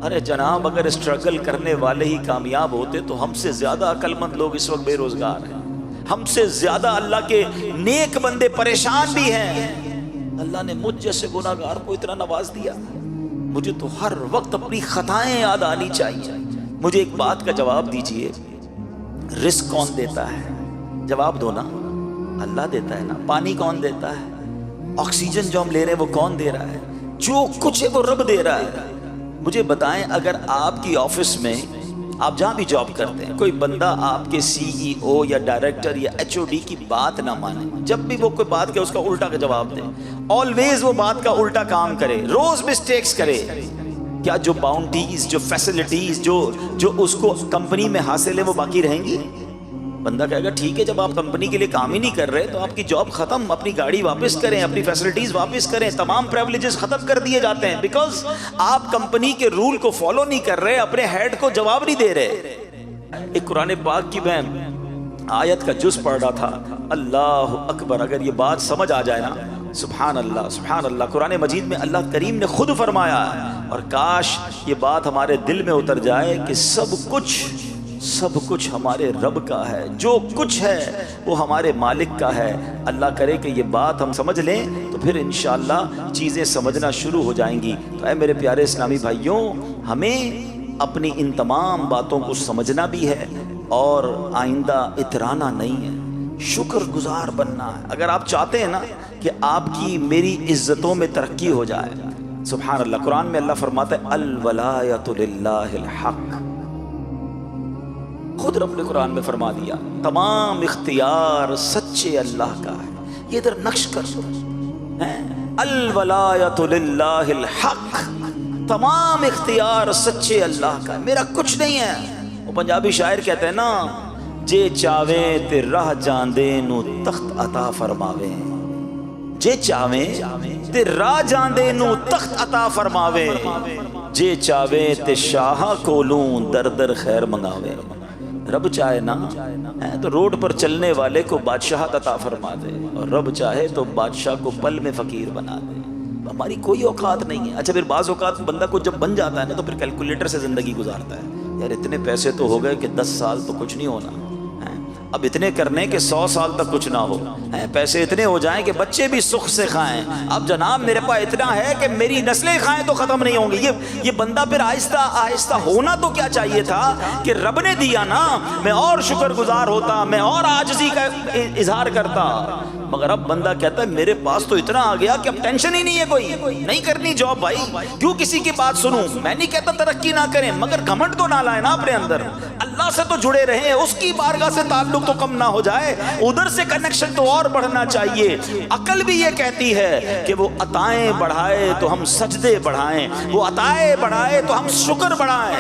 ارے جناب اگر اسٹرگل کرنے والے ہی کامیاب ہوتے تو ہم سے زیادہ عقل مند لوگ اس وقت بے روزگار ہیں، ہم سے زیادہ اللہ کے نیک بندے پریشان بھی ہیں۔ اللہ نے مجھ جیسے گناہگار کو اتنا نواز دیا، مجھے تو ہر وقت اپنی خطائیں یاد آنی چاہیے۔ مجھے ایک بات کا جواب دیجئے، رزق کون دیتا ہے؟ جواب دو نا، اللہ دیتا ہے نا۔ پانی کون دیتا ہے؟ آکسیجن جو ہم لے رہے ہیں وہ کون دے رہا ہے؟ جو کچھ ہے وہ رب دے رہا ہے۔ مجھے بتائیں اگر آپ کی آفس میں، آپ جہاں بھی جاب کرتے ہیں، کوئی بندہ آپ کے سی ای او یا ڈائریکٹر یا ایچ او ڈی کی بات نہ مانے، جب بھی وہ کوئی بات کہ اس کا الٹا کا جواب دے، آلویز وہ بات کا الٹا کام کرے، روز مسٹیکس کرے، کیا جو باؤنڈریز، جو فیسلٹیز جو اس کو کمپنی میں حاصل ہے وہ باقی رہیں گی؟ بندہ کہے گا ٹھیک ہے، جب آپ کمپنی کے لیے کام ہی نہیں کر رہے تو آپ کی جاب ختم، اپنی گاڑی واپس کریں، اپنی فیسلٹیز واپس کریں، تمام پریولیجز ختم کر دیے جاتے ہیں، بیکاز آپ کمپنی کے رول کو فالو نہیں کر رہے، اپنے ہیڈ کو جواب نہیں دے رہے۔ ایک قرآن پاک کی میں آیت کا جز پڑھ رہا تھا، اللہ اکبر، اگر یہ بات سمجھ آ جائے نا، سبحان اللہ سبحان اللہ، قرآن مجید میں اللہ کریم نے خود فرمایا، اور کاش یہ بات ہمارے دل میں اتر جائے کہ سب کچھ ہمارے رب کا ہے، جو کچھ ہے وہ ہمارے مالک کا ہے۔ اللہ کرے کہ یہ بات ہم سمجھ لیں تو پھر انشاءاللہ چیزیں سمجھنا شروع ہو جائیں گی۔ تو اے میرے پیارے اسلامی بھائیوں، ہمیں اپنی ان تمام باتوں کو سمجھنا بھی ہے اور آئندہ اترانا نہیں ہے، شکر گزار بننا ہے۔ اگر آپ چاہتے ہیں نا کہ آپ کی میری عزتوں میں ترقی ہو جائے، سبحان اللہ، قرآن میں اللہ فرماتا ہے الولایۃ للہ الحق، خود رب نے قرآن میں فرما دیا تمام اختیار سچے اللہ کا ہے۔ یہ ادھر نقش کر دو، الولایۃ للہ الحق، تمام اختیار سچے اللہ کا ہے، میرا کچھ نہیں ہے۔ وہ پنجابی شاعر کہتے ہیں نا، جے چاویں تے راہ جاندے نو تخت عطا فرماوے، جے چاویں تے راہ جاندے نو تخت عطا فرماوے، جے چاویں تے شاہ کولوں در در خیر منگاوے۔ رب چاہے نا تو روڈ پر چلنے والے کو بادشاہت عطا فرما دے، اور رب چاہے تو بادشاہ کو پل میں فقیر بنا دے۔ ہماری کوئی اوقات نہیں ہے۔ اچھا پھر بعض اوقات بندہ کو جب بن جاتا ہے نا تو پھر کیلکولیٹر سے زندگی گزارتا ہے، یار اتنے پیسے تو ہو گئے کہ 10 سال تو کچھ نہیں ہونا، اب اتنے کرنے کہ 100 سال تک کچھ نہ ہو، پیسے اتنے ہو جائیں کہ بچے بھی سکھ سے کھائیں، اب جناب میرے پاس اتنا ہے کہ میری نسلیں کھائیں تو ختم نہیں ہوں گی۔ یہ بندہ پھر آہستہ آہستہ ہونا تو کیا چاہیے تھا کہ رب نے دیا نا، میں اور شکر گزار ہوتا، میں اور عاجزی کا اظہار کرتا، مگر اب بندہ کہتا ہے میرے پاس تو اتنا آ گیا کہ اب ٹینشن ہی نہیں ہے، کوئی نہیں کرنی جاب، بھائی کیوں کسی کی بات سنوں؟ میں نہیں کہتا ترقی نہ کریں، مگر گھمنڈ تو نہ لائیں نا اپنے اندر، اللہ سے تو جڑے رہیں، اس کی بارگاہ سے تعلق تو کم نہ ہو جائے، ادھر سے کنیکشن تو اور بڑھنا چاہیے۔ عقل بھی یہ کہتی ہے کہ وہ عطائیں بڑھائے تو ہم سجدے بڑھائیں، وہ عطائیں بڑھائے تو ہم شکر بڑھائیں،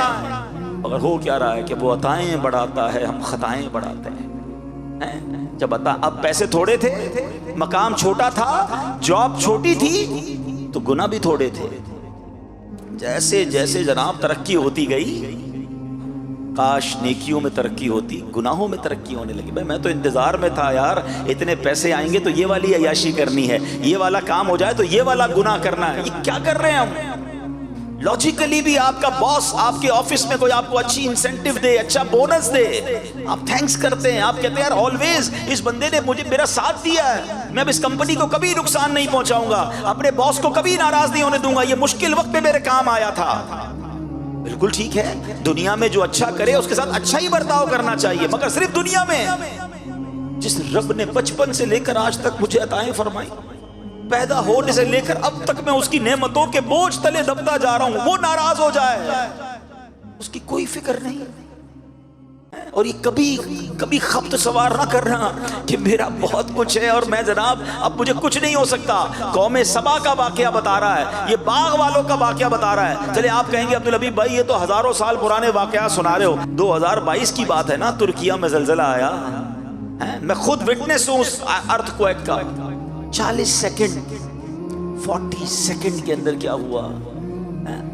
مگر ہو کیا رہا ہے کہ وہ عطائیں بڑھاتا ہے، ہم خطائیں بڑھاتے ہیں۔ جب اب پیسے تھوڑے تھے، مقام چھوٹا تھا، جاب چھوٹی تھی، تو گناہ بھی تھوڑے تھے۔ جیسے جیسے جناب ترقی ہوتی گئی، کاش نیکیوں میں ترقی ہوتی، گناہوں میں ترقی ہونے لگی۔ بھائی میں تو انتظار میں تھا یار، اتنے پیسے آئیں گے تو یہ والی عیاشی کرنی ہے، یہ والا کام ہو جائے تو یہ والا گناہ کرنا ہے۔ یہ کیا کر رہے ہیں ہم؟ لاجیکلی بھی آپ کا باس آپ کے آفس میں کوئی آپ کو اچھی انسینٹیو دے، اچھا بونس دے، آپ تھینکس کرتے ہیں، آپ کہتے ہیں یار آلویز اس بندے نے مجھے میرا ساتھ دیا ہے، میں اب اس کمپنی کو کبھی نقصان نہیں پہنچاؤں گا، اپنے باس کو کبھی ناراض نہیں ہونے دوں گا، یہ مشکل وقت میں میرے کام آیا تھا۔ بالکل ٹھیک ہے، دنیا میں جو اچھا کرے اس کے ساتھ اچھا ہی برتاؤ کرنا چاہیے، مگر صرف دنیا میں۔ جس رب نے بچپن سے لے کر آج تک مجھے عطائیں فرمائی، پیدا ہونے سے لے کر اب تک میں اس کی نعمتوں کے بوجھ تلے دبتا جا رہا ہوں، وہ ناراض ہو جائے، اس کی کوئی فکر نہیں، اور یہ کبھی خبط سوار نہ کرنا کہ میرا بہت کچھ ہے اور میں جناب اب مجھے کچھ نہیں ہو سکتا. قوم سبا کا واقعہ بتا رہا ہے, یہ باغ والوں کا واقعہ بتا رہا ہے. چلے آپ کہیں گے عبدالحبیب بھائی یہ تو ہزاروں سال پرانے واقعات سنا رہے ہو, 2022 کی بات ہے نا, ترکیہ میں زلزلہ آیا, میں خود وٹنس ہوں اس ارتھ کویک کا. 40 سیکنڈ 40 سیکنڈ کے اندر کیا ہوا,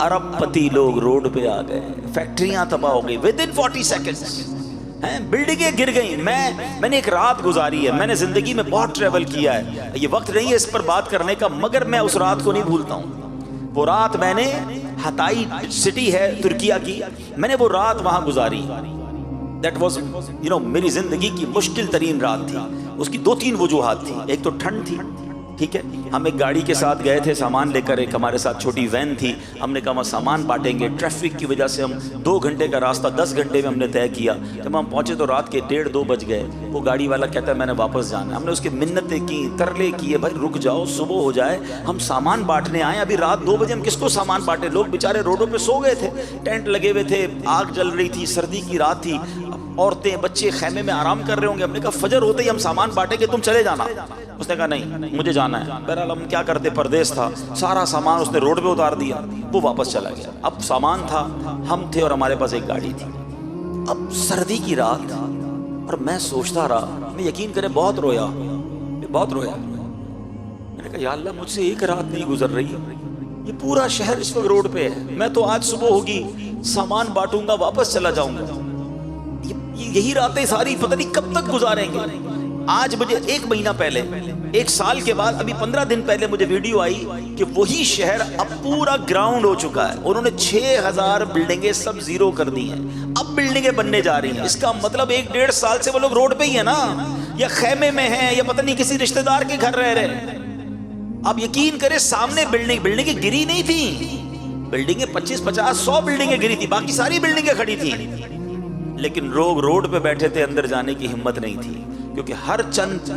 ارب پتی لوگ روڈ پہ آ گئے, فیکٹریاں تباہ ہو گئی ودن 40 سیکنڈز, بلڈنگیں گر گئیں. میں نے ایک رات گزاری ہے, میں نے زندگی میں بہت ٹریول کیا ہے, یہ وقت نہیں ہے اس پر بات کرنے کا, مگر میں اس رات کو نہیں بھولتا ہوں. وہ رات میں نے ہتائی سٹی ہے ترکیہ کی, میں نے وہ رات وہاں گزاری. دیٹ واز میری زندگی کی مشکل ترین رات تھی. اس کی 2-3 وجوہات تھی. ایک تو ٹھنڈ تھی, ٹھیک ہے, ہم ایک گاڑی کے ساتھ گئے تھے سامان لے کر, ایک ہمارے ساتھ چھوٹی وین تھی, ہم نے کہا ہم سامان بانٹیں گے. ٹریفک کی وجہ سے ہم 2 گھنٹے کا راستہ 10 گھنٹے میں ہم نے طے کیا. جب ہم پہنچے تو رات کے 1:30-2 بج گئے. وہ گاڑی والا کہتا ہے میں نے واپس جانا ہے. ہم نے اس کی منتیں کی, ترلے کیے, بھائی رک جاؤ صبح ہو جائے, ہم سامان بانٹنے آئے, ابھی رات 2 بجے ہم کس کو سامان بانٹے. لوگ بیچارے روڈوں پہ سو گئے تھے, ٹینٹ لگے ہوئے تھے, آگ جل رہی تھی, سردی کی رات تھی, عورتیں بچے خیمے میں آرام کر رہے ہوں گے. ہم نے کہا فجر ہوتے ہی ہم سامان بانٹیں گے, تم چلے جانا. اس نے کہا نہیں مجھے جانا ہے. بہرحال ہم کیا کرتے, پردیس تھا, سارا سامان اس نے روڈ پہ اتار دیا, وہ واپس چلا گیا. اب سامان تھا, ہم تھے اور ہمارے پاس ایک گاڑی تھی. اب سردی کی رات, اور میں سوچتا رہا, میں یقین کرے بہت رویا. میں نے کہا یا اللہ مجھ سے ایک رات نہیں گزر رہی, یہ پورا شہر اس وقت روڈ پہ ہے, میں تو آج صبح ہوگی سامان بانٹوں گا واپس چلا جاؤں گا. یہی راتیں ساری پتہ نہیں کب تک گزاریں گے. آج مجھے 1 مہینہ پہلے, 1 سال کے بعد, ابھی 15 دن پہلے مجھے ویڈیو آئی کہ وہی شہر اب پورا گراؤنڈ ہو چکا ہے. انہوں نے 6000 بلڈنگیں سب زیرو کر دی ہیں, اب بلڈنگیں بننے جا رہی ہیں. اس کا مطلب 1-1.5 سال سے وہ لوگ روڈ پہ ہی ہیں نا, یا خیمے میں ہیں, یا پتہ نہیں کسی رشتہ دار کے گھر رہ رہے ہیں. آپ یقین کریں سامنے بلڈنگیں گری نہیں تھی, بلڈنگیں 25-50-100 بلڈنگیں گری تھی, باقی ساری بلڈنگیں کھڑی تھی. لیکن لوگ روڈ پہ بیٹھے تھے, اندر جانے کی ہمت نہیں تھی, کیونکہ ہر چند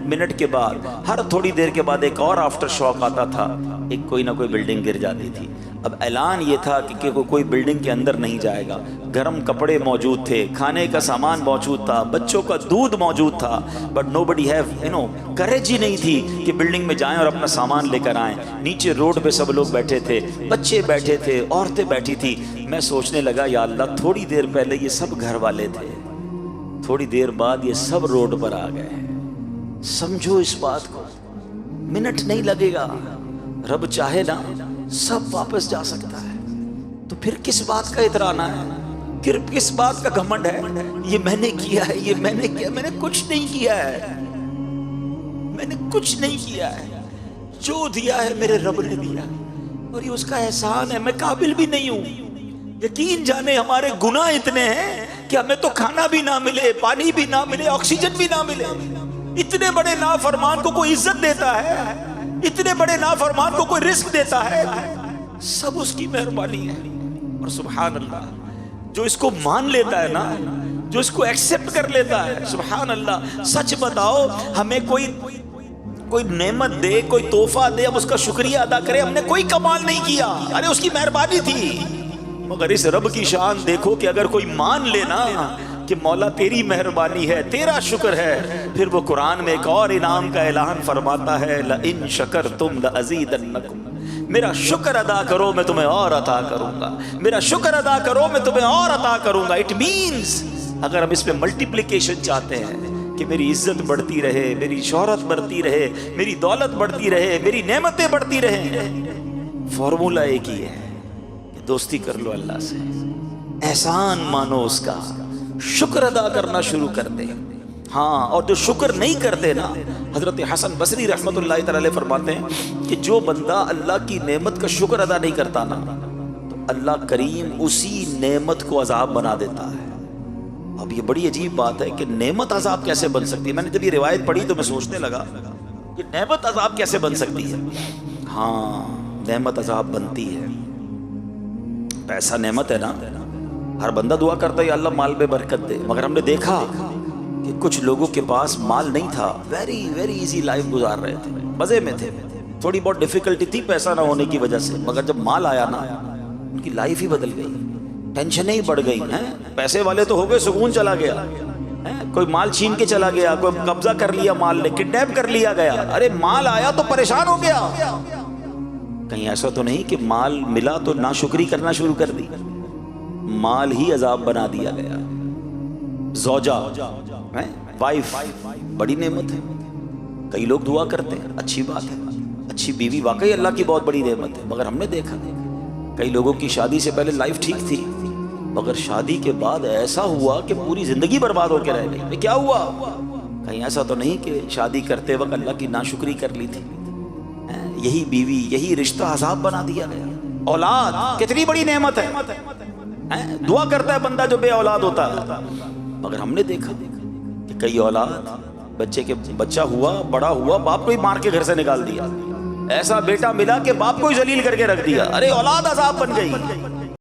منٹ کے بعد, ہر تھوڑی دیر کے بعد ایک اور آفٹر شاک آتا تھا, ایک کوئی نہ کوئی بلڈنگ گر جاتی تھی. اب اعلان یہ تھا کہ کوئی بلڈنگ کے اندر نہیں جائے گا. گرم کپڑے موجود تھے, کھانے کا سامان موجود تھا, بچوں کا دودھ موجود تھا, بٹ nobody have courage ہی نہیں تھی کہ بلڈنگ میں جائیں اور اپنا سامان لے کر آئیں. نیچے روڈ پہ سب لوگ بیٹھے تھے, بچے بیٹھے تھے, عورتیں بیٹھی تھی. میں سوچنے لگا یا اللہ تھوڑی دیر پہلے یہ سب گھر والے تھے, تھوڑی دیر بعد یہ سب روڈ پر آ گئے. سمجھو اس بات کو, منٹ نہیں لگے گا, رب چاہے نا سب واپس جا سکتا ہے. تو پھر کس بات کا اترانا ہے, پھر کس بات کا گھمنڈ ہے, یہ میں نے کیا ہے, یہ میں نے کیا. میں نے کچھ نہیں کیا ہے, میں نے کچھ نہیں کیا ہے. جو دیا ہے میرے رب نے دیا, اور یہ اس کا احسان ہے. میں قابل بھی نہیں ہوں. یقین جانے ہمارے گناہ اتنے ہیں کہ ہمیں تو کھانا بھی نہ ملے, پانی بھی نہ ملے, آکسیجن بھی نہ ملے. اتنے بڑے نافرمان کو کوئی عزت دیتا ہے, اتنے بڑے نافرمان کو کوئی رزق دیتا ہے, سب اس کی مہربانی ہے. اور سبحان اللہ, جو اس کو مان لیتا ہے نا, جو اس کو ایکسپٹ کر لیتا ہے, سبحان اللہ. سچ بتاؤ, ہمیں کوئی نعمت دے, کوئی تحفہ دے, ہم اس کا شکریہ ادا کریں. ہم نے کوئی کمال نہیں کیا, ارے اس کی مہربانی تھی. مگر اس رب کی شان دیکھو کہ اگر کوئی مان لینا کہ مولا تیری مہربانی ہے, تیرا شکر ہے, پھر وہ قرآن میں ایک اور انعام کا اعلان فرماتا ہے, لَإِن شَكَرْتُمْ لَأَزِيدَنَّكُمْ. میرا شکر ادا کرو میں تمہیں اور عطا کروں گا, میرا شکر ادا کرو میں تمہیں اور عطا کروں گا. اٹ مینز اگر ہم اس پہ ملٹیپلیکیشن چاہتے ہیں کہ میری عزت بڑھتی رہے, میری شہرت بڑھتی رہے, میری دولت بڑھتی رہے, میری نعمتیں بڑھتی رہیں, فارمولہ ایک ہی ہے, دوستی کر لو اللہ سے, احسان مانو اس کا, شکر ادا کرنا شروع کر دے. ہاں, اور جو شکر نہیں کرتے نا, حضرت حسن بصری رحمت اللہ تعالی فرماتے ہیں کہ جو بندہ اللہ کی نعمت کا شکر ادا نہیں کرتا نا, تو اللہ کریم اسی نعمت کو عذاب بنا دیتا ہے. اب یہ بڑی عجیب بات ہے کہ نعمت عذاب کیسے بن سکتی ہے. میں نے جب یہ روایت پڑھی تو میں سوچنے لگا کہ نعمت عذاب کیسے بن سکتی ہے. ہاں, نعمت عذاب بنتی ہے. پیسہ نعمت ہے نا, ہر بندہ دعا کرتا ہے یا اللہ مال میں برکت دے, مگر ہم نے دیکھا کہ کچھ لوگوں کے پاس مال نہیں تھا, ویری ویری ایزی لائف گزار رہے تھے, مزے میں تھے, تھوڑی بہت ڈیفیکلٹی تھی پیسہ نہ ہونے کی وجہ سے, مگر جب مال آیا نا ان کی لائف ہی بدل گئی. ٹینشنیں ہی بڑھ گئی ہیں. پیسے والے تو ہو گئے, سکون چلا گیا, کوئی مال چھین کے چلا گیا, کوئی قبضہ کر لیا مال نے, کڈنیپ کر لیا گیا. ارے مال آیا تو پریشان ہو گیا. کہیں ایسا تو نہیں کہ مال ملا تو ناشکری کرنا شروع کر دی, مال ہی عذاب بنا دیا گیا. زوجہ وائف بڑی نعمت ہے. کئی لوگ دعا کرتے ہیں, اچھی بات ہے, اچھی بیوی واقعی اللہ کی بہت بڑی نعمت ہے. مگر ہم نے دیکھا کئی لوگوں کی شادی سے پہلے لائف ٹھیک تھی, مگر شادی کے بعد ایسا ہوا کہ پوری زندگی برباد ہو کے رہ گئی. کیا ہوا؟ کہیں ایسا تو نہیں کہ شادی کرتے وقت اللہ کی ناشکری کر لی تھی, یہی بیوی یہی رشتہ عذاب بنا دیا گیا. اولاد کتنی بڑی نعمت ہے, دعا کرتا ہے بندہ جو بے اولاد ہوتا ہے. مگر ہم نے دیکھا کہ کئی اولاد بچہ ہوا, بڑا ہوا, باپ کو ہی مار کے گھر سے نکال دیا. ایسا بیٹا ملا کہ باپ کو ہی ذلیل کر کے رکھ دیا. ارے اولاد عذاب بن گئی.